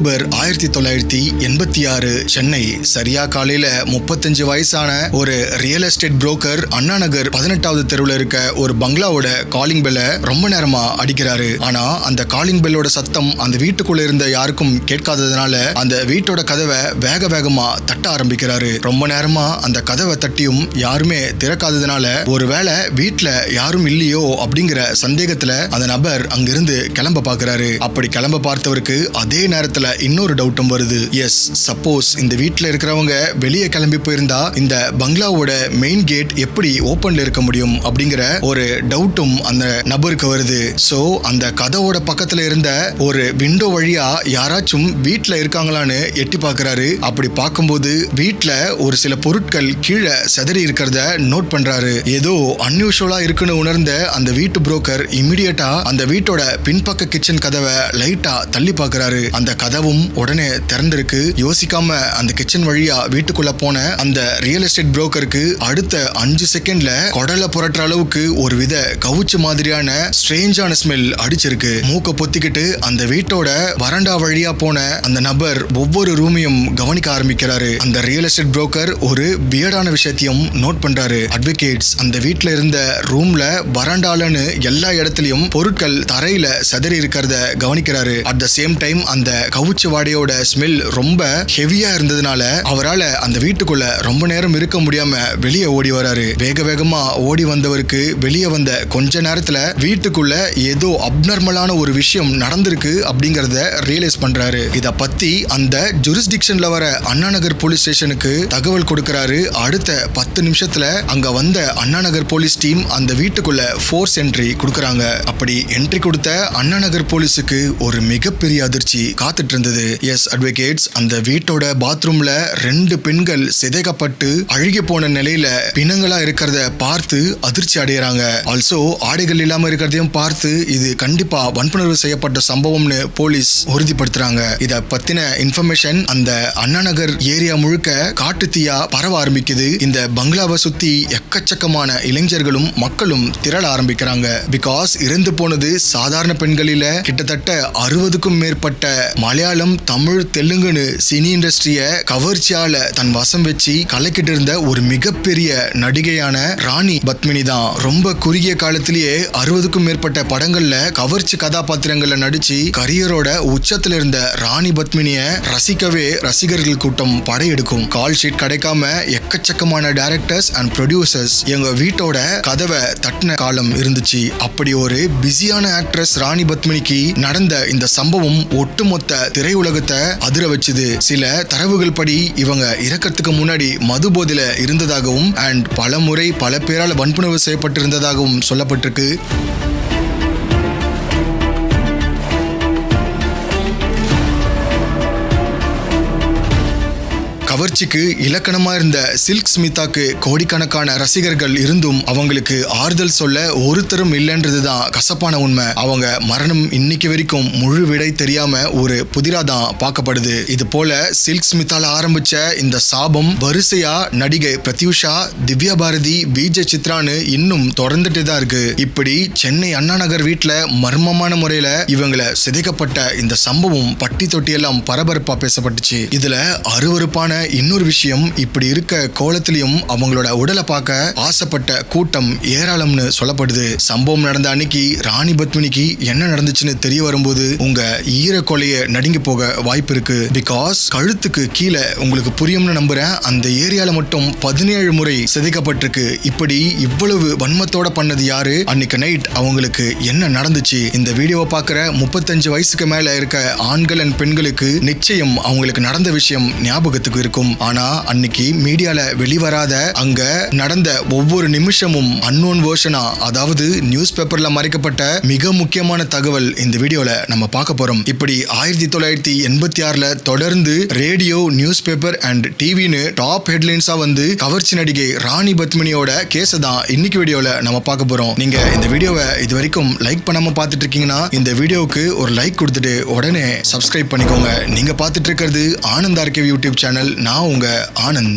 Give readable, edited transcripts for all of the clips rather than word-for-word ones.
October 1986 Chennai. சரியா காலையில 35 வயசான ஒரு real estate broker Anna Nagar 18வது தெருவில் இருக்க ஒரு பங்களாவோட காலிங் பெல்ல ரொம்ப நேரமா அடிக்கிறாரு. ஆனா அந்த காலிங் பெல்லோட சத்தம் அந்த வீட்டுக்குள்ள இருந்த யாருக்கும் கேட்காததுனால அந்த வீட்டோட கதவை வேக வேகமா தட்ட ஆரம்பிக்கிறாரு. ரொம்ப நேரமா அந்த கதவை தட்டியும் யாருமே திறக்காததுனால ஒருவேளை வீட்டுல யாரும் இல்லையோ அப்படிங்கிற சந்தேகத்துல அந்த நபர் அங்கிருந்து கிளம்ப பாக்குறாரு. அப்படி கிளம்ப பார்த்தவருக்கு அதே நேரத்துல இன்னொரு டவுட்டும் வருது. எஸ், சப்போஸ் இந்த வீட்டுல இருக்கிறவங்க வெளியே கிளம்பி போயிருந்தா இந்த பங்களாவோட மெயின் கேட் எப்படி ஓபன்ல இருக்க முடியும் அப்படிங்கிற ஒரு டவுட்டும் அந்த நபருக்கு வருது. சோ அந்த கதவோட பக்கத்துல இருந்த ஒரு விண்டோ வழியா யாராச்சும் வீட்டுல இருக்காங்களான்னு எட்டி பார்க்கறாரு. அப்படி பார்க்கும்போது வீட்டுல ஒரு சில பொருட்கள் கீழே சிதறி இருக்கிறத நோட் பண்றாரு. ஏதோ அன்யூஷுவலா இருக்குன்னு உணர்ந்த அந்த வீட்டு புரோக்கர் இமிடியேட்டா அந்த வீட்டோட பின்பக்க கிச்சன் கதவை லைட்டா தள்ளி பார்க்கறாரு. அந்த கதவும் உடனே திறந்திருக்கு. யோசிக்காம அந்த கிச்சன் வழியா வீட்டுக்குள்ள போன அந்த ரியல் எஸ்டேட் புரோக்கருக்கு அடுத்த 5 செகண்ட்ல கொடலை புரட்டுற அளவுக்கு ஒரு வித கவுச்சு மாதிரியான ஸ்ட்ரேஞ்சான ஸ்மெல் அடிச்சிருக்கு. மூக்க பொத்திக்கிட்டு அந்த வீட்டோட வராண்டா வழியா போன அந்த நபர் ஒவ்வொரு ரூமையும் கவனிக்க ஆரம்பிக்கிறாரு. அந்த ரியல் எஸ்டேட் புரோக்கர் ஒரு வியர்டான விஷயத்தையும் நோட் பண்றாரு. அட்வொகேட்ஸ் அந்த வீட்டுல இருந்த ரூம்ல வராண்டாலன்னு எல்லா இடத்துலயும் பொருட்கள் தரையில சிதறி இருக்கிறத கவனிக்கிறாரு. அட் த சேம் டைம் அந்த கவுச்சு வாடையோட ஸ்மெல் ரொம்ப ஹெவியா இருந்ததுனால அவரால் அந்த வீட்டுக்குள்ள ரொம்ப நேரம் இருக்க முடியாம வெளியே ஓடி வராரு. வேக வேகமா ஓடி வந்தவருக்கு வெளியே வந்த கொஞ்ச நேரத்துல வீட்டுக்குள்ள ஏதோ அப்நார்மலான ஒரு விஷயம் நடந்திருக்கு அப்படிங்கறத ரியலைஸ் பண்றாரு. இத பத்தி அந்த ஜூரிஸ்டிக்ஷன்ல வர அண்ணா நகர் போலீஸ் ஸ்டேஷனுக்கு தகவல் கொடுக்கிறாரு. அடுத்த 10 நிமிஷத்துல அங்க வந்த அண்ணா நகர் போலீஸ் டீம் அந்த வீட்டுக்குள்ள ஃபோர்ஸ் என்ட்ரி கொடுக்கறாங்க. அப்படி என்ட்ரி கொடுத்த அண்ணா நகர் போலீஸுக்கு ஒரு மிகப்பெரிய அதிர்ச்சி காத்துட்டு இருந்தது. எஸ் அட்வொகேட்ஸ், அந்த வீட்டோட பாத்ரூம்ல 2 பெண்கள் சிதைக்கப்பட்டு அழுகி போன நிலையில பிணங்களா இருக்கிறத பார்த்து அதிர்ச்சி அடையறாங்க. ஆல்சோ ஆடைகள் இல்லாம இருக்கிறதையும் பார்த்து இது கண்டிப்பா வன்புணர்வு செய்யப்பட்ட சம்பவம்னு போலீஸ் உறுதிப்படுத்துறாங்க. இத பத்தின இன்ஃபர்மேஷன் அந்த அண்ணா நகர் ஏரியா முழுக்க காட்டு தீயா பரவ ஆரம்பிக்குது. இந்த பங்களாவை சுத்தி எக்கச்சக்கமான இளைஞர்களும் மக்களும் திரள ஆரம்பிக்கிறாங்க. பிகாஸ் இறந்து போனது சாதாரண பெண்களில கிட்டத்தட்ட 60க்கும் மேற்பட்ட மலையாளம், தமிழ், தெலுங்குன்னு சினி இண்டஸ்ட்ரிய கவர்ச்சியால தன் வசம் வச்சு கலக்கிட்டு இருந்த ஒரு மிகப்பெரிய நடிகையான ராணி பத்மினி தான். ரொம்ப குறுகிய காலத்திலேயே 60க்கும் மேற்பட்ட படங்கள்ல கவர்ச்சி கதாபாத்திரங்கள்ல நடிச்சு கரியரோட உச்சத்துல இருந்த ராணி பத்மினிய ரசிக்கவே ரசிகர்கள் கூட்டம் படையெடுக்கும். கால் ஷீட் கிடைக்காம எக்கச்சக்கமான டைரக்டர்ஸ் அண்ட் ப்ரொடியூசர்ஸ் எங்க வீட்டோட கதவை தட்டின காலம் இருந்துச்சு. அப்படி ஒரு பிஸியான ஆக்ட்ரஸ் ராணி பத்மினிக்கு நடந்த இந்த சம்பவம் ஒட்டுமொத்த திரையுலகத்தை அதிர வச்சுது. சில தரவுகள் படி இவங்க இறக்கறதுக்கு முன்னாடி மது போதையில இருந்ததாகவும் அண்ட் பல முறை பல பேரால் வன்புணர்வு செய்யப்பட்டிருந்ததாகவும் சொல்லப்பட்டிருக்கு. கவர்ச்சிக்கு இலக்கணமா இருந்த சில்க் ஸ்மிதாக்கு கோடிக்கணக்கான ரசிகர்கள் இருந்தும் அவங்களுக்கு ஆறுதல் சொல்ல ஒருத்தரும் இல்லைன்றதுதான் கசப்பான உண்மை. அவங்க மரணம் இன்னைக்கு வரைக்கும் முழு விடை தெரியாம ஒரு புதிராதான் பார்க்கப்படுது. இது போல சில்க் ஸ்மிதால ஆரம்பிச்ச இந்த சாபம் வரிசையா நடிகை பிரத்யூஷா, திவ்யா பாரதி, விஜய் சித்ரான்னு இன்னும் தொடர்ந்துட்டே தான் இருக்கு. இப்படி சென்னை அண்ணா நகர் வீட்டுல மர்மமான முறையில இவங்களை சிதைக்கப்பட்ட இந்த சம்பவம் பட்டி தொட்டியெல்லாம் பரபரப்பா பேசப்பட்டுச்சு. இதுல அருவருப்பான இன்னொரு விஷயம், இப்படி இருக்க கோலத்திலையும் அவங்களோட உடலை பார்க்க ஆசைப்பட்ட கூட்டம் ஏராளம்னு சொல்லப்படுது. சம்பவம் நடந்த அன்னைக்கு ராணி பத்மினிக்கு என்ன நடந்துச்சுன்னு தெரிய வரும்போது உங்க ஈர கொலைய நடுங்கி போக வாய்ப்பு இருக்கு. பிகாஸ் கழுத்துக்கு கீழே உங்களுக்கு புரியும்னு நம்புறேன், அந்த ஏரியால மட்டும் 17 முறை சிதைக்கப்பட்டிருக்கு. இப்படி இவ்வளவு வன்மத்தோட பண்ணது யாரு? அன்னைக்கு நைட் அவங்களுக்கு என்ன நடந்துச்சு? இந்த வீடியோவை பார்க்குற 35 வயசுக்கு மேல இருக்க ஆண்கள் அண்ட் பெண்களுக்கு நிச்சயம் அவங்களுக்கு நடந்த விஷயம் ஞாபகத்துக்கு இருக்கும். ஆனா அன்னைக்கு மீடியால வெளிவராத அங்க நடந்த ஒவ்வொரு நிமிஷமும் அன்னோன் வெர்ஷனா, அதாவது நியூஸ் பேப்பர்ல மறைக்கப்பட்ட மிக முக்கியமான தகவல் இந்த வீடியோல நம்ம பார்க்க போறோம். இப்படி 1986ல தொடர்ந்து ரேடியோ, நியூஸ் பேப்பர் அண்ட் டிவின்னு டாப் ஹெட்லைன்ஸா வந்து கவர்ச்சி நடிகை ராணி பத்மினியோட கேஸை தான் இன்னைக்கு வீடியோல நம்ம பார்க்க போறோம். நீங்க இந்த வீடியோவை இது வரைக்கும் லைக் பண்ணாம பார்த்துட்டு இருக்கீங்கன்னா இந்த வீடியோவுக்கு ஒரு லைக் கொடுத்துட்டு உடனே சப்ஸ்கிரைப் பண்ணிக்கோங்க. நீங்க பார்த்துட்டு இருக்கிறது ஆனந்த் ஆர்கேவ் யூடியூப் சேனல். நான் உங்க ஆனந்த்.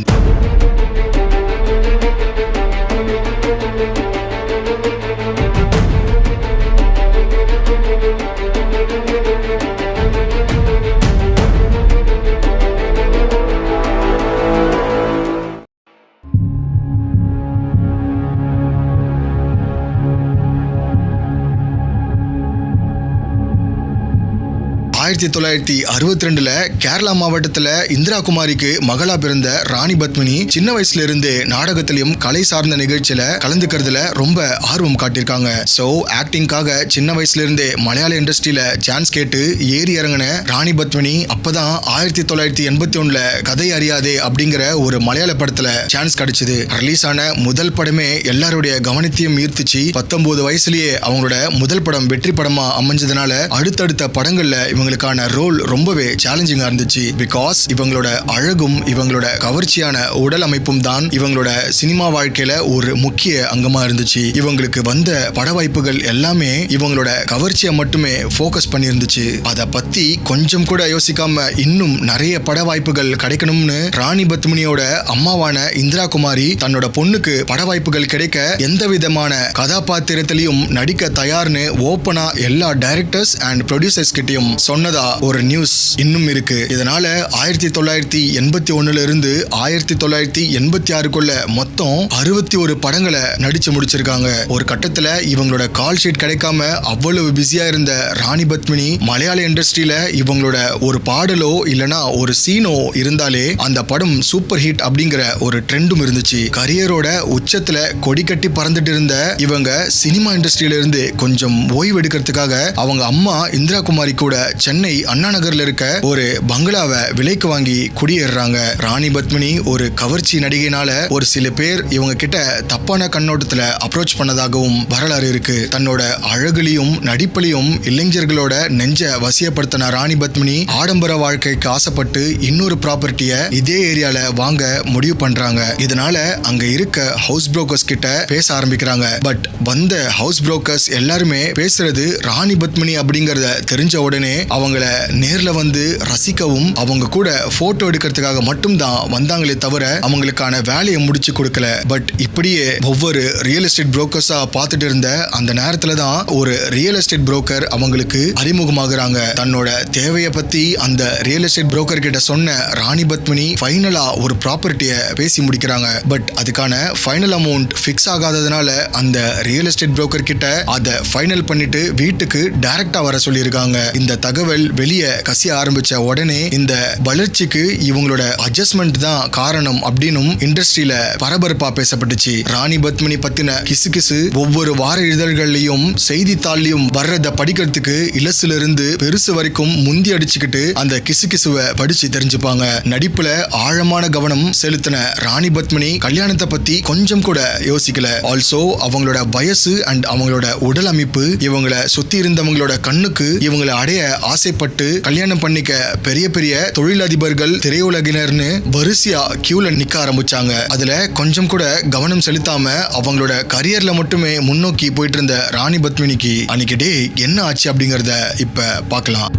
1962 கேரளா மாவட்டத்துல இந்திரா குமாரிக்கு மகளா பிறந்த ராணி பத்மினி சின்ன வயசுல இருந்து நாடகத்திலையும் கலை சார்ந்த நிகழ்ச்சியில கலந்துக்கிறதுல ரொம்ப ஆர்வம் காட்டியிருக்காங்க. சோ ஆக்டிங்காக சின்ன வயசுல இருந்தே மலையாள இண்டஸ்ட்ரியில சான்ஸ் கேட்டு ஏறி இறங்கின ராணி பத்மினி அப்பதான் 1981 கதை அறியாதே அப்படிங்கிற ஒரு மலையாள படத்துல சான்ஸ் கிடைச்சது. ரிலீஸ் ஆன முதல் படமே எல்லாருடைய கவனத்தையும் ஈர்த்துச்சு. 19 வயசுலயே அவங்களோட முதல் படம் வெற்றி படமா அமைஞ்சதுனால அடுத்தடுத்த படங்கள்ல இவங்களுக்கான ரோல் ரொம்பவே சேலஞ்சிங்கா இருந்துச்சு. பிகாஸ் இவங்களோட அழகும் இவங்களோட கவர்ச்சியான உடல் அமைப்பும் தான் இவங்களோட சினிமா வாழ்க்கையில ஒரு முக்கிய அங்கமா இருந்துச்சு. இவங்களுக்கு வந்த பட வாய்ப்புகள் எல்லாமே இவங்களோட கவர்ச்சியை மட்டுமே போக்கஸ் பண்ணி இருந்துச்சு. அத பத்தி கொஞ்சம் கூட யோசிக்காம இன்னும் நிறைய பட வாய்ப்புகள் கிடைக்கணும்னு ராணி பத்மினியோட அம்மாவான இந்திரா குமாரி தன்னோட பொண்ணுக்கு பட வாய்ப்புகள் கிடைக்க எந்த விதமான கதாபாத்திரத்திலையும் நடிக்க தயார்னு ஓப்பனா எல்லா டைரக்டர்ஸ் அண்ட் ப்ரொடியூசர்ஸ் கிட்டையும் சொன்னதா ஒரு நியூஸ் இன்னும் இருக்கு. இதனால 1981 இருந்து 1986 மொத்தம் 61 படங்களை நடிச்சு முடிச்சிருக்காங்க. ஒரு கட்டத்துல இவங்களோட கால் ஷீட் கிடைக்காம அவ்வளவு பிஸியா இருந்த ராணி பத்மினி மலையாள இண்டஸ்ட்ரியில இவங்களோட ஒரு பாடலோ இல்லனா ஒரு சீனோ இருந்தாலே அந்த படம் சூப்பர் ஹிட் அப்படிங்கிற ஒரு ட்ரெண்டும் இருந்துச்சு. கரியரோட உச்சத்துல கொடி கட்டி பறந்துட்டு இருந்த இவங்க சினிமா இண்டஸ்ட்ரியில இருந்து கொஞ்சம் ஓய்வு எடுக்கிறதுக்காக அவங்க அம்மா இந்திரா குமாரி கூட சென்னை அண்ணா நகர்ல இருக்க ஒரு பங்களாவை விலைக்கு வாங்கி குடியேறாங்க. ராணி பத்மினி ஒரு கவர்ச்சி நடிகைனால ஒரு சில பேர் இவங்க கிட்ட தப்பான கண்ணோட்டத்துல அப்ரோச் பண்ணதாகவும் வரலாறு இருக்கு. தன்னோட அழகுலையும் நடிப்புலையும் இளைஞர்களோட நெஞ்ச வசியப்படுத்தின ராணி பத்மினி ஆடம்பர வாழ்க்கைக்கு ஆசைப்பட்டு இன்னொரு ப்ராப்பர்ட்டிய இதே ஏரியால வாங்க முடிவு பண்றாங்க. இதனால அங்க இருக்க ஹவுஸ் புரோக்கர்ஸ் கிட்ட பேச ஆரம்பிக்கிறாங்க. பட் வந்த ஹவுஸ் புரோக்கர்ஸ் எல்லாருமே பேசுறது ராணி பத்மினி அப்படிங்கறத தெரிஞ்ச உடனே அவங்கள நேர்ல வந்து ரசிக்கவும் அவங்க கூட போட்டோ எடுக்கிறதுக்காக மட்டும்தான் வந்தாங்களே தவிர அவங்களுக்கான வேலையை முடிச்சு கொடுக்கல. பட் இப்படியே ஒவ்வொரு ரியல் எஸ்டேட் புரோக்கர்ஸா பார்த்துட்டு இருந்த அந்த நேரத்துல தான் ஒரு ரியல் எஸ்டேட் புரோக்கர் அவங்களுக்கு அறிமுகமாகறாங்க. தன்னோட தேவையை பத்தி அந்த ரியல் எஸ்டேட் புரோக்கர் கிட்ட சொன்ன ராணி பத்மினி ஃபைனலா ஒரு ப்ராப்பர்ட்டியை பேசி முடிக்கிறாங்க. பட் அதுக்கான ஃபைனல் அமௌண்ட் ஃபிக்ஸ் ஆகாததுனால அந்த ரியல் எஸ்டேட் புரோக்கர் கிட்ட அதை ஃபைனல் பண்ணிட்டு வீட்டுக்கு டைரக்டா வர சொல்லியிருக்காங்க. இந்த தகவல் வெளியே கசிய ஆரம்பிச்ச உடனே இந்த வளர்ச்சிக்கு இவங்களோட அட்ஜஸ்ட்மெண்ட் தான் காரணம் அப்படின்னும் இண்டஸ்ட்ரியில பரபரப்பா பேசப்பட்டுச்சு. ராணி பத்மினி பத்தின கிசு ஒவ்வொரு வார இதழ்கள்லயும் செய்தித்தாள்லயும் வர்றத படிக்கிறதுக்கு இலசுல இருந்து பெருசு வரைக்கும் முந்தி அடிச்சுக்கிட்டு அந்த கிசுவை படிச்சு தெரிஞ்சுப்பாங்க. நடிப்புல ஆழமான கவனம் செலுத்தின ராணி பத்மினி கல்யாணத்தை பத்தி கொஞ்சம் கூட யோசிக்கல. ஆல்சோ அவங்களோட வயசு அண்ட் அவங்களோட உடல் அமைப்பு இவங்கள சுத்தி இருந்தவங்களோட கண்ணுக்கு இவங்களை அடைய ஆசைப்பட்டு கல்யாணம் பண்ணிக்க பெரிய பெரிய தொழிலதிபர்கள் திரையுலகினர்னு வரிசையா கியூல நிக்க ஆரம்பிச்சாங்க. அதுல கொஞ்சம் கூட கவனம் செலுத்தாம அவங்களோட கரியர்ல மட்டுமே முன்னோக்கி போயிட்டு இருந்த ராணி பத்மினிக்கு அன்னைக்கு டே என்ன ஆச்சு அப்படிங்கறத இப்ப பார்க்கலாம்.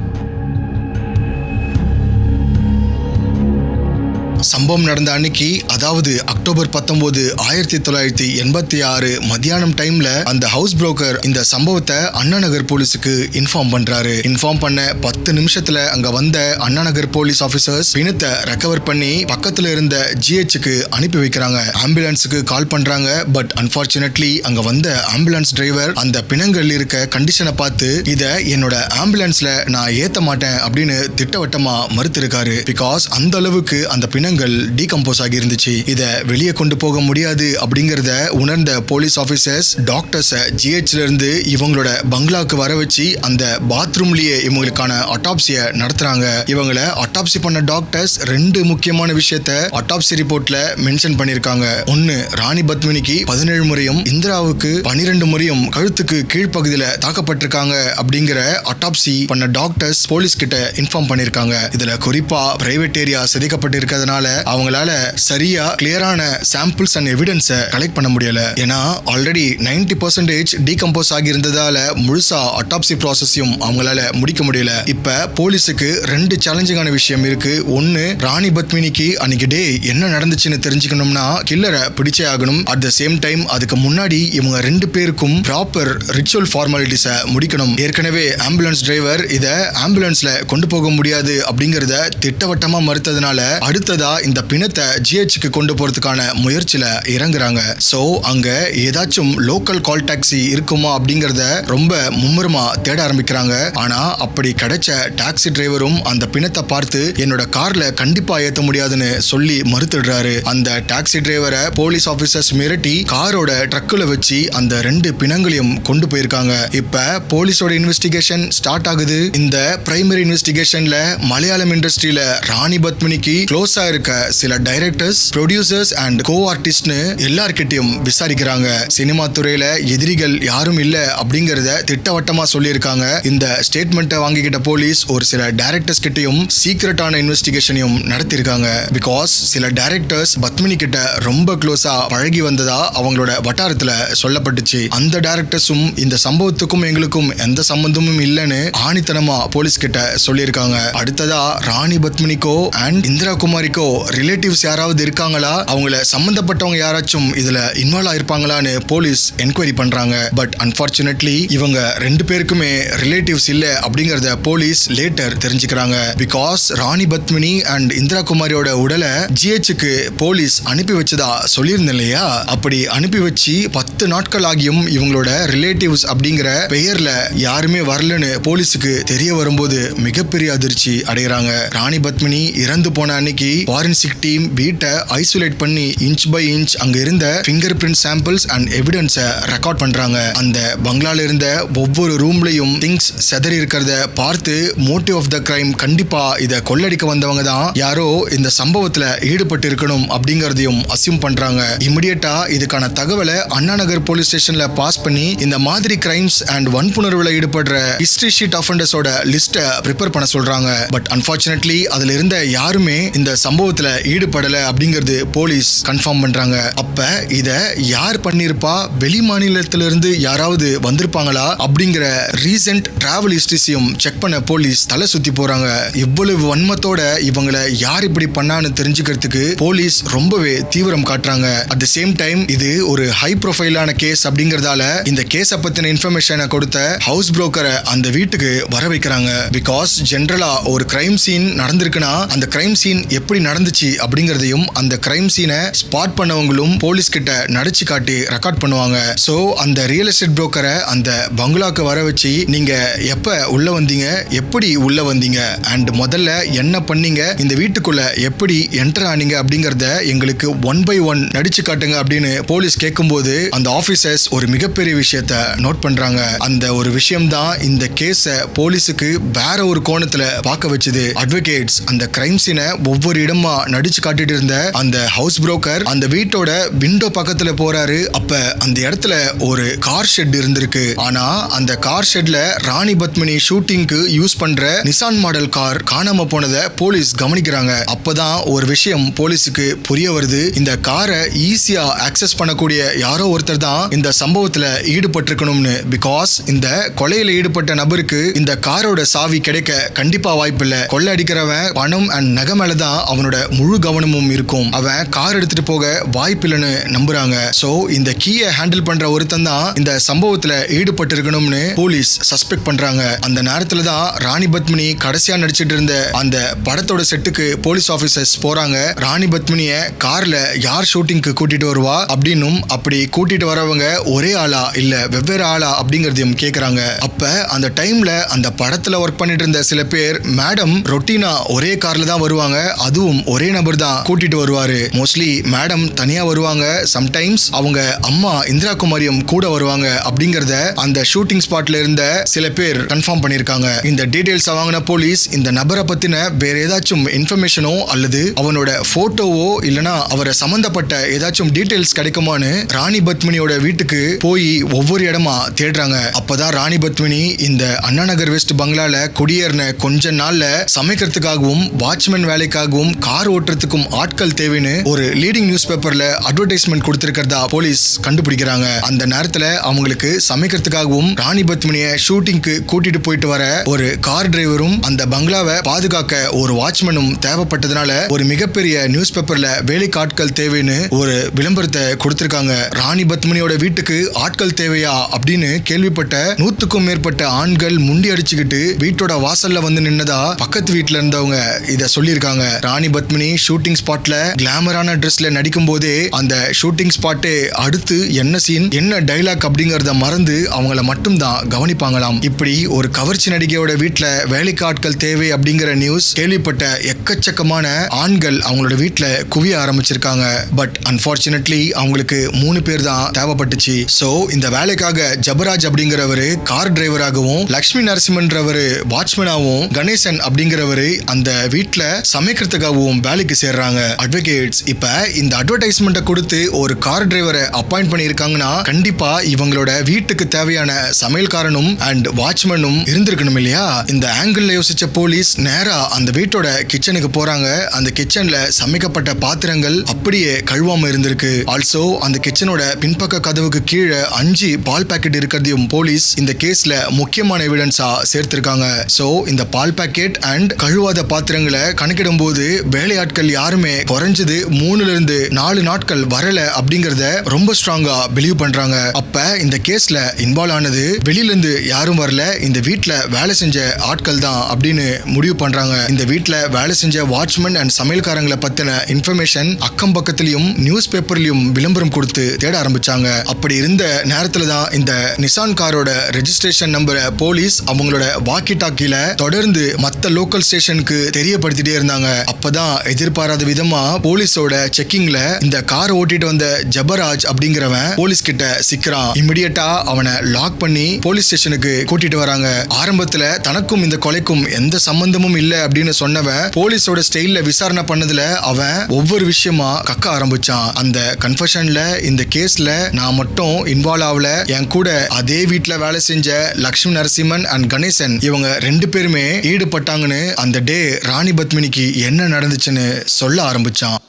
சம்பவம் நடந்த அன்னைக்கு, அதாவது அக்டோபர் 19, 1986 மத்தியானம் டைம்ல அந்த ஹவுஸ் புரோக்கர் இந்த சம்பவத்தை அண்ணா நகர் போலீஸுக்கு இன்ஃபார்ம் பண்றாரு. இன்ஃபார்ம் பண்ண 10 நிமிஷத்துல அங்க வந்த அண்ணா நகர் போலீஸ் ஆபீசர்ஸ் பிணத்தை ரெக்கவர் பண்ணி பக்கத்துல இருந்த ஜிஹெச்சுக்கு அனுப்பி வைக்கிறாங்க. ஆம்புலன்ஸுக்கு கால் பண்றாங்க. பட் அன்பார்ச்சுனேட்லி அங்க வந்த ஆம்புலன்ஸ் டிரைவர் அந்த பிணங்கள் இருக்க கண்டிஷனை பார்த்து இத என்னோட ஆம்புலன்ஸ்ல நான் ஏத்த மாட்டேன் அப்படின்னு திட்டவட்டமா மறுத்திருக்காரு. பிகாஸ் அந்த அளவுக்கு அந்த பிணங்கள் டீகம்போஸ் ஆகி இருந்துச்சு. இத வெளியே கொண்டு போக முடியாது அப்படிங்கறத உணர்ந்த போலீஸ் ஆபீசர்ஸ் டாக்டர்ஸ் ஜிஹெச்ல இருந்து இவங்களோட பங்களாக்கு வர வச்சு அந்த பாத்ரூம்லயே இவங்களுக்கான அட்டாப்சியை நடத்துறாங்க. இவங்களை அட்டாப்சி பண்ண டாக்டர்ஸ் 2 முக்கியமான விஷயத்தை அட்டாப்சி ரிப்போர்ட்ல மென்ஷன் பண்ணிருக்காங்க. ஒன்னு, ராணி பத்மினிக்கு 17 முறையும் இந்திராவுக்கு 12 முறையும் கழுத்துக்கு கீழ்ப்பகுதியில தாக்கப்பட்டிருக்காங்க அப்படிங்கிற அட்டாப்சி பண்ண டாக்டர்ஸ் போலீஸ் கிட்ட இன்ஃபார்ம் பண்ணிருக்காங்க. இதுல குறிப்பா பிரைவேட் ஏரியா சிதைக்கப்பட்டிருக்கிறதுனால அவங்களால சரியா கிளியரான சாம்பிள்ஸ் அண்ட் எவிடன்ஸை கலெக்ட் பண்ண முடியல. ஏன்னா ஆல்ரெடி 90% டீகம்போஸ் ஆகி இருந்ததால முழுசா அட்டாப்சி ப்ராசஸையும் அவங்களால முடிக்க முடியல. இப்ப போலீஸுக்கு 2 சேலஞ்சிங்கான விஷயம் இருக்கு. ஒன்னு, ராணி பத்மினிக்கு அன்னைக்கு டே என்ன நடந்துச்சுன்னு தெரிஞ்சுக்கணும்னா கில்லரை பிடிச்சே ஆகணும். அட் த சேம் டைம் அதுக்கு முன்னாடி இவங்க 2 பேருக்கும் ப்ராப்பர் ரிச்சுவல் ஃபார்மாலிட்டிஸை முடிக்கணும். ஏற்கனவே ஆம்புலன்ஸ் டிரைவர் இத ஆம்புலன்ஸ்ல கொண்டு போக முடியாது அப்படிங்கறத திட்டவட்டமா மறுத்ததுனால அடுத்ததா அடுத்ததா இந்த பிணத்தை ஜிஹெச்சுக்கு கொண்டு போறதுக்கான முயற்சியில இறங்குறாங்க. சோ அங்க ஏதாச்சும் லோக்கல் கால் டாக்ஸி இருக்குமா அப்படிங்கறத ரொம்ப மும்முரமா தேட ஆரம்பிக்கிறாங்க. ஆனா அப்படி கிடைச்ச டாக்ஸி டிரைவரும் அந்த பிணத்தை பார்த்து என்னோட கார்ல கண்டிப்பா ஏத்த முடியாதுன்னு சொல்லி மறுத்துடுறாரு. அந்த டாக்ஸி டிரைவரை போலீஸ் ஆபீசர்ஸ் மிரட்டி காரோட ட்ரக்குல வச்சு அந்த 2 பிணங்களையும் கொண்டு போயிருக்காங்க. இப்ப போலீஸோட இன்வெஸ்டிகேஷன் ஸ்டார்ட் ஆகுது. இந்த பிரைமரி இன்வெஸ்டிகேஷன்ல மலையாளம் இண்டஸ்ட்ரியில ராணி பத்மினிக்கு க்ளோஸா இருக்க சில டைரக்டர்ஸ், ப்ரொடியூசர்ஸ் அண்ட் கோ ஆர்டிஸ்ட்னு எல்லார்கிட்டையும் விசாரிக்கிறாங்க. சினிமா துறையில எதிரிகள் யாரும் இல்ல அப்படிங்கறத திட்டவட்டமா சொல்லியிருக்காங்க. இந்த ஸ்டேட்மெண்ட்டை வாங்கிக்கிட்ட போலீஸ் ஒரு சில டைரக்டர்ஸ் கிட்டையும் சீக்ரெட்டான இன்வெஸ்டிகேஷனையும் நடத்திருக்காங்க. பிகாஸ் சில டைரக்டர்ஸ் பத்மினி கிட்ட ரொம்ப க்ளோஸா பழகி வந்ததா அவங்களோட வட்டாரத்துல சொல்லப்பட்டுச்சு. அந்த டைரக்டர்ஸும் இந்த சம்பவத்துக்கும் எங்களுக்கும் எந்த சம்பந்தமும் இல்லைன்னு ஆணித்தனமா போலீஸ் கிட்ட சொல்லியிருக்காங்க. அடுத்ததா ராணி பத்மினிக்கோ அண்ட் இந்திரா குமாரிக்கோ ரிலேட்டிவ்ஸ் யாராவது இருக்காங்களா, அவங்கள சம்பந்தப்பட்டவங்க யாராச்சும் இதுல இன்வால்வ் ஆயிருப்பாங்களான்னு போலீஸ் என்கொயரி பண்றாங்க. பட் அன்பார்ச்சுனேட்லி இவங்க 2 பேருக்குமே ரிலேட்டிவ்ஸ் இல்ல அப்படிங்கறத போலீஸ் லேட்டர் தெரிஞ்சுக்கிறாங்க. பிகாஸ் ராணி பத்மினி அண்ட் இந்திரா குமாரியோட உடலை ஜிஹெச்சுக்கு போலீஸ் அனுப்பி வச்சதா சொல்லியிருந்தேன் இல்லையா, அப்படி அனுப்பி வச்சு 10 நாட்கள் ஆகியும் இவங்களோட ரிலேட்டிவ்ஸ் அப்படிங்கிற பெயர்ல யாருமே வரலன்னு போலீஸுக்கு தெரிய வரும்போது மிகப்பெரிய அதிர்ச்சி அடைகிறாங்க. ராணி பத்மினி இறந்து போன அன்னைக்கு ஃபாரன்சிக் டீம் வீட்டை ஐசோலேட் பண்ணி இன்ச் பை இன்ச் அங்க இருந்த ஃபிங்கர் பிரிண்ட் சாம்பிள்ஸ் அண்ட் எவிடன்ஸை ரெக்கார்ட் பண்றாங்க. அந்த பங்களால இருந்த ஒவ்வொரு ரூம்லயும் திங்ஸ் செதறி இருக்கிறத பார்த்து மோட்டிவ் ஆஃப் த கிரைம் கண்டிப்பா இதை கொள்ளடிக்க வந்தவங்க தான் யாரோ இந்த சம்பவத்துல ஈடுபட்டு இருக்கணும் அப்படிங்கறதையும் அசியூம் பண்றாங்க. இமிடியேட்டா இதுக்கான தகவலை அண்ணா நகர் போலீஸ் ஸ்டேஷன்ல பாஸ் பண்ணி இந்த மாதிரி கிரைம்ஸ் அண்ட் வன்புணர்வுல ஈடுபடுற ஹிஸ்டரி ஷீட் அஃபெண்டர்ஸோட லிஸ்ட்டை ப்ரிப்பேர் பண்ண சொல்றாங்க. பட் அன்பார்ச்சுனேட்லி அதுல இருந்த யாருமே இந்த சம்பவத்துல ஈடுபடல அப்படிங்கிறது போலீஸ் கன்ஃபார்ம் பண்றாங்க. அப்ப இத யார் பண்ணிருப்பா, வெளி மாநிலத்திலிருந்து யாராவது வந்திருப்பாங்களா அப்படிங்கிற ரீசெண்ட் டிராவல் ஹிஸ்டரிஸையும் செக் பண்ண போலீஸ் தலை சுத்தி போறாங்க. இவ்வளவு வன்மத்தோட இவங்களை யார் இப்படி பண்ணான்னு தெரிஞ்சுக்கிறதுக்கு போலீஸ் ரொம்பவே தீவிரம் காட்டுறாங்க. அட் தி சேம் டைம் இது ஒரு ஹை ப்ரொஃபைலான கேஸ் அப்படிங்கறதால இந்த கேஸை பத்தின இன்ஃபர்மேஷனை கொடுத்த ஹவுஸ் புரோக்கரை அந்த வீட்டுக்கு வர வைக்கிறாங்க. பிகாஸ் ஜெனரலா ஒரு கிரைம் சீன் நடந்திருக்குன்னா அந்த கிரைம் சீன் எப்படி நடந்துச்சு அப்படிங்கறதையும் அந்த கிரைம் சீனை ஸ்பாட் பண்ணவங்களும் போலீஸ் கிட்ட நடிச்சு காட்டி ரெக்கார்ட் பண்ணுவாங்க. சோ அந்த ரியல் எஸ்டேட் புரோக்கரை அந்த பங்களாக்கு வர வச்சு நீங்க எப்ப உள்ள வந்தீங்க, எப்படி உள்ள வந்தீங்க அண்ட் முதல்ல என்ன பண்ணீங்க, இந்த வீட்டுக்குள்ள எப்படி என்டர் ஆனீங்க அப்படிங்கறத எங்களுக்கு 1 by 1 நடிச்சு காட்டுங்க அப்படின்னு போலீஸ் கேட்கும்போது அந்த ஆபீசர்ஸ் ஒரு மிகப்பெரிய விஷயத்தை நோட் பண்றாங்க. அந்த ஒரு விஷயம் தான் இந்த கேஸை போலீஸுக்கு வேற ஒரு கோணத்துல பார்க்க வச்சுது. அட்வொகேட்ஸ் அந்த கிரைம் சீனை ஒவ்வொரு இடமா நடிச்சு காட்டிட்டு இருந்த அந்த ஹவுஸ் புரோக்கர் அந்த வீட்டோட விண்டோ பக்கத்துல போறாரு. அப்ப அந்த இடத்துல ஒரு கார் ஷெட் இருந்திருக்கு. ஆனா அந்த கார் ஷெட்ல ராணி பத்மினி ஷூட்டிங்க்கு யூஸ் பண்ற நிசான் மாடல் கார் காணாம போனதை போலீஸ் கவனிக்கிறாங்க. அப்பதான் ஒரு விஷயம் போலீஸுக்கு புரிய வருது. இந்த காரை ஈஸியா ஆக்சஸ் பண்ணக்கூடிய யாரோ ஒருத்தர் தான் இந்த சம்பவத்துல ஈடுபட்டிருக்கணும்னு. பிகாஸ் இந்த கொலையில ஈடுபட்ட நபருக்கு இந்த காரோட சாவி கிடைக்க கண்டிப்பா வாய்ப்பு இல்ல. கொள்ளை அடிக்கிறவன் பணம் அண்ட் நகை மேலதான் அவனோட முழு கவனமும் இருக்கும். அவன் கார் எடுத்துட்டு போக வாய்ப்பு இல்லைன்னு நம்புறாங்க. சோ இந்த கீயை ஹேண்டில் பண்ற ஒருத்தன் தான் இந்த சம்பவத்துல ஈடுபட்டு இருக்கணும்னு போலீஸ் சஸ்பெக்ட் பண்றாங்க. அந்த நேரத்துல தான் ராணி பத்மினி கடைசியா நடிச்சிட்டு இருந்த அந்த படத்தோட செட்டுக்கு போலீஸ் ஆபீசர்ஸ் போறாங்க. ராணி பத்மினிய கார்ல யார் ஷூட்டிங்க்கு கூட்டிட்டு வருவா அப்படின்னும், அப்படி கூட்டிட்டு வரவங்க ஒரே ஆளா இல்ல வெவ்வேறு ஆளா அப்படிங்கறதையும் கேக்குறாங்க. அப்ப அந்த டைம்ல அந்த படத்துல ஒர்க் பண்ணிட்டு இருந்த சில பேர் மேடம் ரொட்டீனா ஒரே கார்ல தான் வருவாங்க, அதுவும் ஒரே நபர் தான் கூட்டிட்டு வருவாரு. மோஸ்ட்லி மேடம் தனியா வருவாங்க, சம்டைம்ஸ் அவங்க அம்மா இந்திரா குமாரியும் கூட வருவாங்க அப்படிங்கறத அந்த ஷூட்டிங் ஸ்பாட்ல இருந்த சில பேர் கன்ஃபார்ம் பண்ணிருக்காங்க. இந்த டீடைல்ஸ் வாங்கின போலீஸ் இந்த நபரை பத்தின வேற ஏதாச்சும் இன்ஃபர்மேஷனோ அல்லது அவனோட போட்டோவோ இல்லனா அவரை சம்பந்தப்பட்ட ஏதாச்சும் டீடைல்ஸ் கிடைக்குமான்னு ராணி பத்மினியோட வீட்டுக்கு போய் ஒவ்வொரு இடமா தேடுறாங்க. அப்பதான் ராணி பத்மினி இந்த அண்ணா நகர் வெஸ்ட் பங்களால குடியேறின கொஞ்ச நாள்ல சமைக்கிறதுக்காகவும் வாட்ச்மேன் வேலைக்காகவும் கார் ஓட்டுறதுக்கும் ஆட்கள் தேவைன்னு ஒரு லீடிங் நியூஸ் பேப்பர்ல அட்வர்டைஸ்மெண்ட் கொடுத்திருக்கிறதா போலீஸ் கண்டுபிடிக்கிறாங்க. அந்த நேரத்துல அவங்களுக்கு சமைக்கிறதுக்காகவும் ராணி பத்மினிய ஷூட்டிங்க்கு கூட்டிட்டு போயிட்டு வர ஒரு கார் டிரைவரும் அந்த பங்களாவை பாதுகாக்க ஒரு வாட்ச்மேனும் தேவைப்பட்டதுனால ஒரு மிகப்பெரிய நியூஸ் பேப்பர்ல வேலைக்கு ஆட்கள் தேவைன்னு ஒரு விளம்பரத்தை கொடுத்திருக்காங்க. ராணி பத்மினியோட வீட்டுக்கு ஆட்கள் தேவையா அப்படின்னு கேள்விப்பட்ட 100க்கும் மேற்பட்ட ஆண்கள் முண்டி அடிச்சுக்கிட்டு வீட்டோட வாசல்ல வந்து நின்னதா பக்கத்து வீட்டுல இருந்தவங்க இத சொல்லியிருக்காங்க. ராணி பத்மினி ஷூட்டிங் ஸ்பாட்ல கிளாமரான ட்ரெஸ்ல நடிக்கும் போதே அந்த ஷூட்டிங் ஸ்பாட்டே அடுத்து என்ன சீன் என்ன டைலாக் அப்படிங்கறத மறந்து அவங்கள மட்டும் தான் கவனிப்பாங்களாம். இப்படி ஒரு கவர்ச்சி நடிகையோட வீட்டுல வேலைக்கு ஆட்கள் தேவை அப்படிங்கிற நியூஸ் கேள்விப்பட்ட எக்கச்சக்கமான ஆண்கள் அவங்களோட வீட்டுல குவிய ஆரம்பிச்சிருக்காங்க. பட் அன்பார்ச்சுனேட்லி அவங்களுக்கு 3 பேர் தான் தேவைப்பட்டுச்சு. சோ இந்த வேலைக்காக ஜபராஜ் அப்படிங்கிறவரு கார் டிரைவராகவும், லட்சுமி நரசிம்மன்றவரு வாட்ச்மேனாகவும், கணேசன் அப்படிங்கிறவரு அந்த வீட்டுல சமைக்கிறதுக்காகவும் வேலைக்கு சேர்றாங்க. அட்வொகேட்ஸ் இப்ப இந்த அட்வர்டைஸ்மெண்ட்டை கொடுத்து ஒரு கார் டிரைவரை அப்பாயிண்ட் பண்ணியிருக்காங்கன்னா கண்டிப்பா இவங்களோட வீட்டுக்கு தேவையான சமையல்காரனும் அண்ட் வாட்ச்மேனும் இருந்திருக்கணும் இல்லையா? இந்த ஆங்கிள் யோசிச்ச போலீஸ் நேரா அந்த வீட்டோட கிச்சனுக்கு போறாங்க. அந்த கிச்சன்ல சமைக்கப்பட்ட பாத்திரங்கள் அப்படியே கழுவாம இருந்திருக்கு. ஆல்சோ அந்த கிச்சனோட பின்பக்க கதவுக்கு கீழே 5 பால் பாக்கெட் இருக்கிறதையும் போலீஸ் இந்த கேஸ்ல முக்கியமான எவிடன்ஸா சேர்த்திருக்காங்க. சோ இந்த பால் பாக்கெட் அண்ட் கழுவாத பாத்திரங்களை கணக்கிடும் போது வேலையாட்கள் யாருமே குறைஞ்சது 3-4 நாட்கள் வரல அப்படிங்கறத ரொம்ப ஸ்ட்ராங்கா பிலீவ் பண்றாங்க. அப்ப இந்த கேஸ்ல இன்வால்வ் ஆனது வெளியில இருந்து யாரும் வரல, இந்த வீட்டுல வேலை செஞ்ச ஆட்கள் தான் அப்படின்னு முடிவு பண்றாங்க. இந்த வீட்டுல வேலை செஞ்ச வாட்ச்மேன் அண்ட் சமையல்காரங்களை பத்தின இன்ஃபர்மேஷன் அக்கம் பக்கத்திலையும் நியூஸ் பேப்பர்லயும் விளம்பரம் கொடுத்து தேட ஆரம்பிச்சாங்க. அப்படி இருந்த நேரத்துல தான் இந்த நிசான் காரோட ரெஜிஸ்ட்ரேஷன் நம்பரை போலீஸ் அவங்களோட வாக்கி டாக்கில தொடர்ந்து மத்த லோக்கல் ஸ்டேஷனுக்கு தெரியப்படுத்திட்டே இருந்தாங்க. அப்பதான் எதிர்பாராத விதமா போலீஸோட செக்கிங்ல இந்த கார் ஓட்டிட்டு வந்த ஜபராஜ் அப்படிங்கிறவன் போலீஸ் கிட்ட சிக்கிறான். இமிடியேட்டா அவனை லாக் பண்ணி போலீஸ் ஸ்டேஷனுக்கு கூட்டிட்டு வராங்க. ஆரம்பத்துல தனக்கும் இந்த கொலைக்கும் எந்த சம்பந்தமும் இல்ல அப்படின்னு சொன்னவன் போலீஸோட ஸ்டைல்ல விசாரணை பண்ணதுல அவன் ஒவ்வொரு விஷயமா கக்க ஆரம்பிச்சான். அந்த கன்ஃபெஷன்ல இந்த கேஸ்ல நான் மட்டும் இன்வால்வ் ஆகல, என் கூட அதே வீட்டுல வேலை செஞ்ச லட்சுமி நரசிம்மன் அண்ட் கணேசன் இவங்க 2 பேருமே ஈடுபட்டாங்கன்னு அந்த டே ராணி பத்மினிக்கு என்ன நடந்துச்சுன்னு சொல்ல ஆரம்பிச்சான்.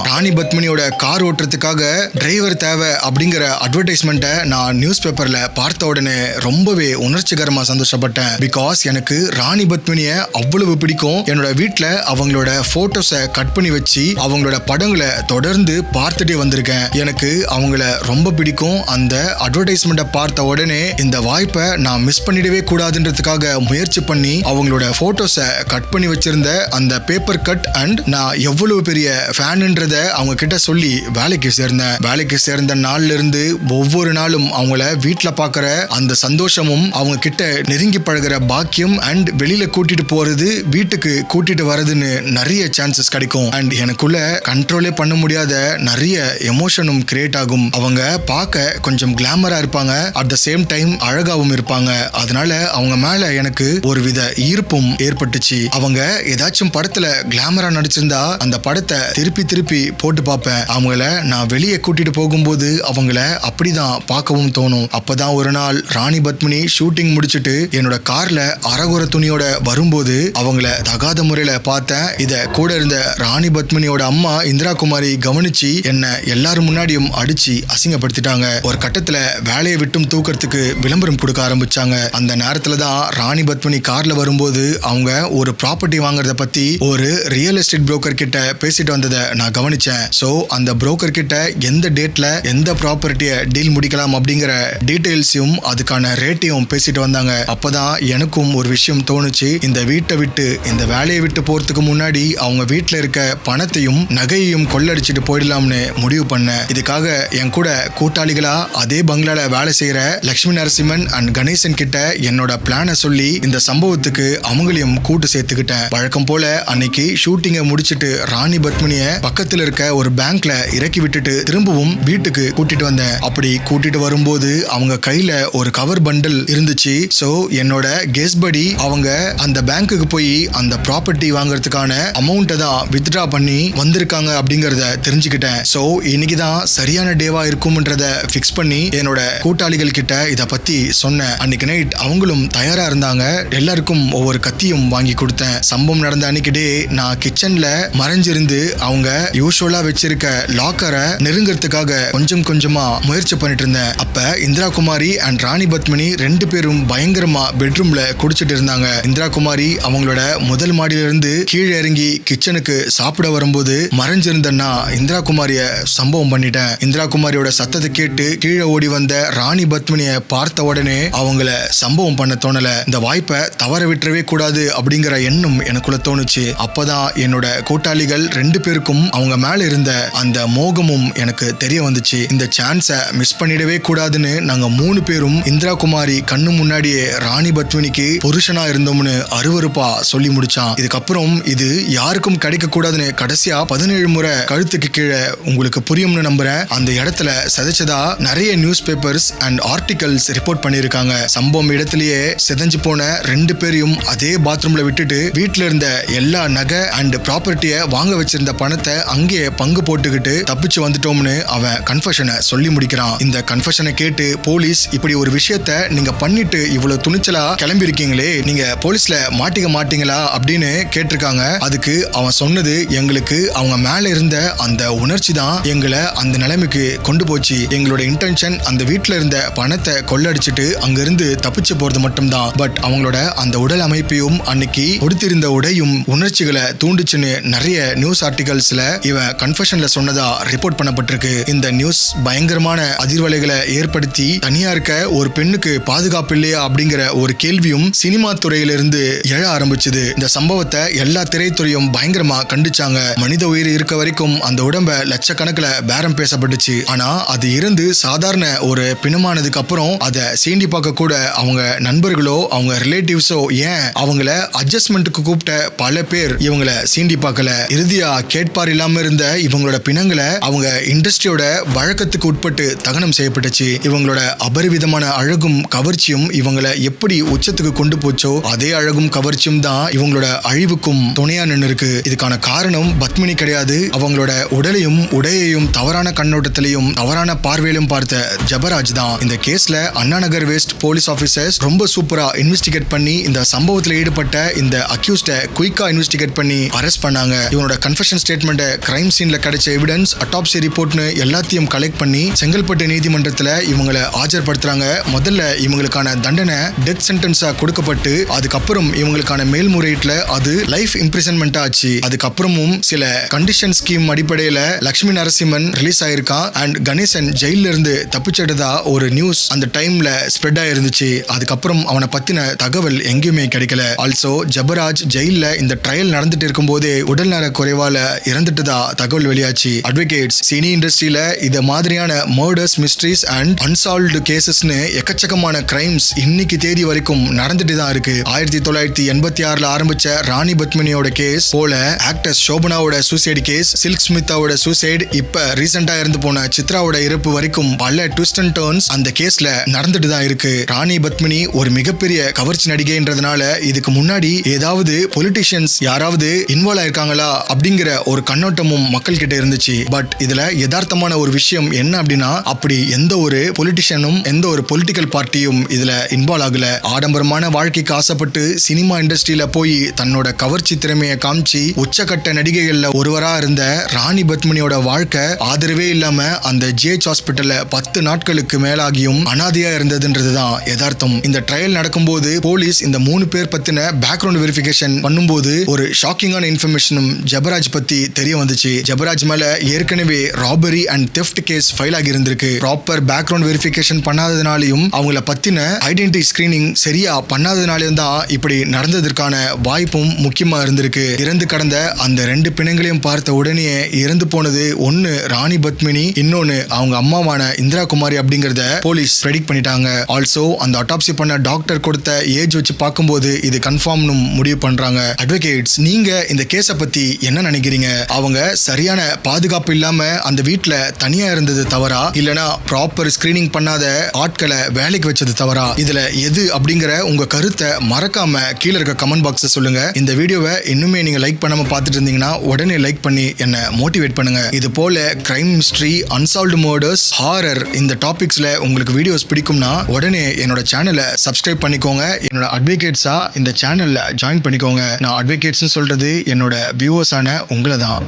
ராணி பத்மினியோட கார் ஓட்டுறதுக்காக டிரைவர் தேவை அப்படிங்கிற அட்வர்டைஸ்மெண்ட்டை நான் நியூஸ் பேப்பர்ல பார்த்த உடனே ரொம்பவே உணர்ச்சிகரமா சந்தோஷப்பட்டேன். பிகாஸ் எனக்கு ராணி பத்மினியை அவ்வளவு பிடிக்கும். என்னோட வீட்டுல அவங்களோட போட்டோஸை கட் பண்ணி வச்சு அவங்களோட படங்களை தொடர்ந்து பார்த்துட்டே வந்திருக்கேன். எனக்கு அவங்கள ரொம்ப பிடிக்கும். அந்த அட்வர்டைஸ்மெண்ட்டை பார்த்த உடனே இந்த வாய்ப்பை நான் மிஸ் பண்ணிடவே கூடாதுன்றதுக்காக முயற்சி பண்ணி அவங்களோட போட்டோஸை கட் பண்ணி வச்சிருந்த அந்த பேப்பர் கட் அண்ட் நான் எவ்வளவு பெரிய ஃபேன்ன்றத அவங்க கிட்ட சொல்லி வேலைக்கு சேர்ந்த நாள்ல இருந்து ஒவ்வொரு நாளும் அவங்கள வீட்டுல பாக்குற அந்த சந்தோஷமும், அவங்க கிட்ட நெருங்கி பழகிற பாக்கியம் அண்ட் வெளியில கூட்டிட்டு போறது, வீட்டுக்கு கூட்டிட்டு வரதுன்னு நிறைய சான்சஸ் கிடைக்கும். அண்ட் எனக்குள்ள கண்ட்ரோலே பண்ண முடியாத நிறைய எமோஷனும் கிரியேட் ஆகும். அவங்க பார்க்க கொஞ்சம் கிளாமரா இருப்பாங்க, அட் த சேம் டைம் அழகாவும் இருப்பாங்க. அதனால அவங்க மேல எனக்கு ஒரு வித ஈர்ப்பும் ஏற்பட்டுச்சு. அவங்க ஏதாச்சும் படத்துல கிளாமரா நடிச்சிருந்தா அந்த படத்தை திருப்பி போட்டு பார்ப்பேன். அவங்கள நான் வெளியே கூட்டிட்டு போகும்போது அவங்கள அப்படிதான் பார்க்கவும் தோணும். அப்பதான் ஒரு நாள் ராணி பத்மினி ஷூட்டிங் முடிச்சிட்டு என்னோட கார்ல அரகுர துணியோட வரும்போது அவங்கள தகாத முறையில பார்த்தேன். இத கூட இருந்த ராணி பத்மினியோட அம்மா இந்திரா குமாரி கவனிச்சு என்ன எல்லாரும் முன்னாடியும் அடிச்சு அசிங்கப்படுத்திட்டாங்க. ஒரு கட்டத்துல வேலையை விட்டும் தூக்கறதுக்கு விளம்பரம் கொடுக்க ஆரம்பிச்சாங்க. அந்த நேரத்துல தான் ராணி பத்மினி கார்ல வரும்போது அவங்க ஒரு ப்ராப்பர்ட்டி வாங்குறத பத்தி ஒரு ரியல் எஸ்டேட் புரோக்கர் கிட்ட பேசிட்டு வந்ததை நான் கவனிச்சேன். சோ அந்த புரோக்கர் கிட்ட எந்த டேட்ல எந்த ப்ராப்பர்ட்டியை டீல் முடிக்கலாம் அப்படிங்கிற டீடைல்ஸையும் அதுக்கான ரேட்டையும் பேசிட்டு வந்தாங்க. அப்பதான் எனக்கும் ஒரு விஷயம் தோணுச்சு. இந்த வீட்டை விட்டு இந்த வேலையை விட்டு போறதுக்கு முன்னாடி அவங்க வீட்டுல இருக்க பணத்தையும் நகையையும் கொள்ளடிச்சிட்டு போயிடலாம்னு முடிவு பண்ணேன். இதுக்காக என் கூட கூட்டாளிகளா அதே பங்களால வேலை செய்யற லட்சுமி நரசிம்மன் அண்ட் கணேசன் கிட்ட என்னோட பிளானை சொல்லி இந்த சம்பவத்துக்கு அவங்களையும் கூட்டு சேர்த்துக்கிட்டேன். வழக்கம் போல அன்னைக்கு ஷூட்டிங்கை முடிச்சிட்டு ராணி பத்மினிய பக்கத்துல இருக்க ஒரு பேங்க்ல இறக்கி விட்டுட்டு திரும்பவும் வீட்டுக்கு கூட்டிட்டு வந்தேன். அப்படி கூட்டிட்டு வரும்போது அவங்க கையில ஒரு கவர் பண்டல் இருந்துச்சு. சோ என்னோட கெஸ் படி அவங்க அந்த பேங்க்குக்கு போய் அந்த ப்ராப்பர்ட்டி வாங்குறதுக்கான அமௌண்ட்டை தான் வித்ட்ரா பண்ணி வந்திருக்காங்க அப்படிங்கறத தெரிஞ்சுக்கிட்டேன். சோ இன்னைக்குதான் சரியான டேவா இருக்கும்ன்றத பிக்ஸ் பண்ணி என்னோட கூட்டாளிகள் கிட்ட இத பத்தி சொன்னேன். அன்னைக்கு நைட் அவங்களும் தயாரா இருந்தாங்க. எல்லாருக்கும் ஒவ்வொரு கத்தியும் வாங்கி கொடுத்தேன். சம்பவம் நடந்த அன்னைக்கு டே நான் கிச்சன்ல மறைஞ்சிருந்து அவங்க யூசுவல் கேஷுவலா வச்சிருக்க லாக்கரை நெருங்கறதுக்காக கொஞ்சம் கொஞ்சமா முயற்சி பண்ணிட்டு இருந்தேன். அப்ப இந்திரா குமாரி அண்ட் ராணி பத்மினி 2 பேரும் பயங்கரமா பெட்ரூம்ல குடிச்சிட்டு இருந்தாங்க. இந்திரா குமாரி அவங்களோட முதல் மாடியில இருந்து கீழே இறங்கி கிச்சனுக்கு சாப்பிட வரும்போது மறைஞ்சிருந்தேன்னா இந்திரா குமாரிய சம்பவம் பண்ணிட்டேன். இந்திரா குமாரியோட சத்தத்தை கேட்டு கீழே ஓடி வந்த ராணி பத்மினிய பார்த்த உடனே அவங்கள சம்பவம் பண்ண தோணல. இந்த வாய்ப்பை தவற விட்டுறவே கூடாது அப்படிங்கிற எண்ணம் எனக்குள்ள தோணுச்சு. அப்பதான் என்னோட கூட்டாளிகள் 2 பேருக்கும் அவங்க மேல இருந்த அந்த மோகமும் எனக்கு தெரிய வந்துச்சு. இந்த சான்ஸை மிஸ் பண்ணிடவே கூடாதுன்னு நாங்க 3 பேரும் இந்திரா குமாரி கண்ணு முன்னாடியே ராணி பத்மினிக்கு புருஷனா இருந்தோம்னு அருவருப்பா சொல்லி முடிச்சான். இதுக்கப்புறம் இது யாருக்கும் கிடைக்க கூடாதுன்னு கடைசியா 17 முறை கழுத்துக்கு கீழே உங்களுக்கு புரியும்னு நம்புறேன். அந்த இடத்துல சதிச்சதா நிறைய news papers and articles report பண்ணிருக்காங்க. சம்பவம் இடத்திலேயே சிதைஞ்சு போன 2 பேரையும் அதே பாத்ரூம்ல விட்டுட்டு வீட்டுல இருந்த எல்லா நகை அண்ட் ப்ராப்பர்ட்டிய வாங்க வச்சிருந்த பணத்தை அங்கேயே பங்கு போட்டுக்கிட்டு தப்பிச்சு வந்துட்டோம்னு அவன் கன்ஃபெஷனை சொல்லி முடிக்கிறான். இந்த கன்ஃபெஷனை கேட்டு போலீஸ் இப்படி ஒரு விஷயத்த நீங்க பண்ணிட்டு இவ்வளவு துணிச்சலா கிளம்பி இருக்கீங்களே, நீங்க போலீஸ்ல மாட்டிக்க மாட்டீங்களா அப்படின்னு கேட்டிருக்காங்க. அதுக்கு அவன் சொன்னது, எங்களுக்கு அவங்க மேல இருந்த அந்த உணர்ச்சி தான் எங்களை அந்த நிலைமைக்கு கொண்டு போச்சு. எங்களோட இன்டென்ஷன் அந்த வீட்டுல இருந்த பணத்தை கொள்ளடிச்சிட்டு அங்கிருந்து தப்பிச்சு போறது மட்டும்தான். பட் அவங்களோட அந்த உடல் அமைப்பையும் அன்னைக்கு உடுத்திருந்த உடையும் உணர்ச்சிகளை தூண்டுச்சுன்னு நிறைய நியூஸ் ஆர்டிகல்ஸ்ல இவன் கன்ஃபெஷன்ல சொன்னதா ரிப்போர்ட் பண்ணப்பட்டிருக்கு. இந்த நியூஸ் பயங்கரமான அதிர்வலைகளை ஏற்படுத்தி தனியா இருக்க ஒரு பெண்ணுக்கு பாதுகாப்பு இல்லையா அப்படிங்கிற ஒரு கேள்வியும் சினிமா துறையிலிருந்து எழ ஆரம்பிச்சது. இந்த சம்பவத்தை எல்லா திரைத்துறையும் பயங்கரமா கண்டிச்சாங்க. மனித உயிர் இருக்க வரைக்கும் அந்த உடம்ப லட்சக்கணக்கில் பேரம் பேசப்பட்டுச்சு. ஆனா அது இருந்து சாதாரண ஒரு பிணமானதுக்கு அப்புறம் அதை சீண்டி பார்க்க கூட அவங்க நண்பர்களோ அவங்க ரிலேட்டிவ்ஸோ ஏன் அவங்கள அட்ஜஸ்ட்மெண்ட்டுக்கு கூப்பிட்ட பல பேர் இவங்கள சீண்டி பார்க்கல. இறுதியா கேட்பார் இல்லாம இருந்த இவங்களோட பிணங்களை அவங்க இண்டஸ்ட்ரியோட வழக்கத்துக்கு உட்பட்டு தகனம் செய்யப்பட்டுச்சு. இவங்களோட அபரிவிதமான அழகும் கவர்ச்சியும் இவங்களை எப்படி உச்சத்துக்கு கொண்டு போச்சோ அதே அழகும் கவர்ச்சியும் தான் இவங்களோட அழிவுக்கும் துணையா நின்று இருக்கு. இதுக்கான காரணம் பத்மினி கிடையாது. அவங்களோட உடலையும் உடையையும் தவறான கண்ணோட்டத்திலையும் தவறான பார்வையிலும் பார்த்த ஜபராஜ் தான். இந்த கேஸ்ல Anna Nagar west police officers ரொம்ப சூப்பரா இன்வெஸ்டிகேட் பண்ணி இந்த சம்பவத்தில் ஈடுபட்ட இந்த அக்யூஸ்ட குயிக்கா இன்வெஸ்டிகேட் பண்ணி அரெஸ்ட் பண்ணாங்க. இவனோட கன்ஃபெஷன் ஸ்டேட்மெண்ட், கிரைம் சீன்ல கிடைச்ச எவிடன்ஸ், அட்டாப்சி ரிப்போர்ட்னு எல்லாத்தையும் கலெக்ட் பண்ணி செங்கல்பட்டு நீதிமன்றத்துல இவங்களை ஆஜர்படுத்துறாங்க. முதல்ல இவங்களுக்கான தண்டனை டெத் சென்டென்ஸா கொடுக்கப்பட்டு அதுக்கப்புறம் இவங்களுக்கான மேல்முறையீட்டுல அது லைஃப் இம்ப்ரிசன்மெண்ட் ஆச்சு. அதுக்கப்புறமும் சில கண்டிஷன் ஸ்கீம் அடிப்படையில லட்சுமி நரசிம்மன் ரிலீஸ் ஆயிருக்கான் அண்ட் கணேசன் ஜெயில இருந்து தப்பிச்செடுத்ததா ஒரு நியூஸ் அந்த டைம்ல ஸ்ப்ரெட் ஆயிருந்துச்சு. அதுக்கப்புறம் அவனை பத்தின தகவல் எங்கேயுமே கிடைக்கல. ஆல்சோ ஜபராஜ் ஜெயில இந்த ட்ரையல் நடந்துட்டு இருக்கும் போதே உடல்நல குறைவால இறந்துட்டதா தகவல் வெளியாச்சு. அட்வொகேட்ஸ் சினி இண்டஸ்ட்ரியில இத மாதிரியான மர்டர்ஸ், மிஸ்ட்ரீஸ் அண்ட் அன்சால்வ்டு கேசஸ்னு எக்கச்சக்கமான கிரைம்ஸ் இன்னைக்கு தேதி வரைக்கும் நடந்துட்டு தான் இருக்கு. 1986 ஆரம்பிச்ச ராணி பத்மினியோட கேஸ் போல ஆக்டர்ஸ் சோபனாவோட சூசைட் கேஸ், சில்க் ஸ்மிதாவோட சூசைட், இப்ப ரீசெண்டா இறந்து போன சித்ராவோட இறப்பு வரைக்கும் பல ட்விஸ்ட் அண்ட் டர்ன்ஸ் அந்த கேஸ்ல நடந்துட்டு தான் இருக்கு. ராணி பத்மினி ஒரு மிகப்பெரிய கவர்ச்சி நடிகைன்றதுனால இதுக்கு முன்னாடி ஏதாவது பொலிட்டிஷியன்ஸ் யாராவது இன்வால்வ் ஆயிருக்காங்களா அப்படிங்கிற ஒரு கண்ணோட்டமும் மக்கள் கிட்ட இருந்துச்சு. பட் இதுல யதார்த்தமான ஒரு விஷயம் என்ன அப்படின்னா, அப்படி எந்த ஒரு பொலிட்டிஷியனும் எந்த ஒரு பொலிட்டிக்கல் பார்ட்டியும் இதுல இன்வால்வ் ஆகல. ஆடம்பரமான வாழ்க்கைக்கு ஆசைப்பட்டு சினிமா இண்டஸ்ட்ரியில போய் தன்னோட கவர்ச்சி திறமையை காமிச்சு உச்சக்கட்ட நடிகைகள்ல ஒருவரா இருந்த ராணி பத்மினியோட வாழ்க்கை ஆதரவே இல்லாம அந்த ஜிஹெச் ஹாஸ்பிட்டல்ல 10 நாட்களுக்கு மேலாகியும் அனாதையா இருந்ததுன்றதுதான் யதார்த்தம். இந்த ட்ரையல் நடக்கும்போது போலீஸ் இந்த 3 பேர் பத்தின பேக்ரவுண்ட் வெரிஃபிகேஷன் பண்ணும்போது ஒரு ஷாக்கிங்கான இன்ஃபர்மேஷனும் ஜபராஜ் பத்தி தெரிய வந்துச்சு. ஜபராஜ் மேல ஏற்கனவே robbery and theft case file ஆகி இருந்திருக்கு. ப்ராப்பர் பேக்ரவுண்ட் வெரிஃபிகேஷன் பண்ணாததுனாலையும் அவங்கள பத்தின ஐடென்டிட்டி ஸ்கிரீனிங் சரியா பண்ணாததுனாலையும் தான் இப்படி நடந்ததற்கான வாய்ப்பும் முக்கியமா இருந்திருக்கு. இறந்து கடந்த அந்த 2 பிணங்களையும் பார்த்த உடனே இறந்து போனது ஒன்னு ராணி பத்மினி, இன்னொன்னு அவங்க அம்மாவான இந்திரா குமாரி அப்படிங்கறத போலீஸ் பிரெடிக்ட் பண்ணிட்டாங்க. ஆல்சோ அந்த அட்டாப்சி பண்ண டாக்டர் கொடுத்த ஏஜ் வச்சு பார்க்கும்போது இது கன்ஃபார்ம்னு முடிவு பண்றாங்க. அட்வொகேட்ஸ், நீங்க இந்த கேஸை பத்தி என்ன நினைக்கிறீங்க? அவங்க சரியான பாதுகாப்பு இல்லாம அந்த வீட்டுல தனியா இருந்தது தவறா, இல்லனா ப்ராப்பர் ஸ்கிரீனிங் பண்ணாத ஆட்களை வேலைக்கு வச்சது தவறா? இதுல எது அப்படிங்கிற உங்க கருத்தை மறக்காம கீழே இருக்க கமெண்ட் பாக்ஸ் சொல்லுங்க. இந்த வீடியோவை இன்னுமே நீங்க லைக் பண்ணாம பார்த்துட்டு இருந்தீங்கன்னா உடனே லைக் பண்ணி என்ன மோட்டிவேட் பண்ணுங்க. இது போல crime, mystery, unsolved murders, horror இந்த டாபிக்ஸ்ல உங்களுக்கு வீடியோஸ் பிடிக்கும்னா உடனே என்னோட சேனலை சப்ஸ்கிரைப் பண்ணிக்கோங்க. என்னோட அட்வொகேட்ஸா இந்த சேனல்ல ஜாயின் பண்ணிக்கோங்க. நான் அட்வொகேட்ஸ் சொல்றது என்னோட வியூவர்ஸான உங்களை தான்.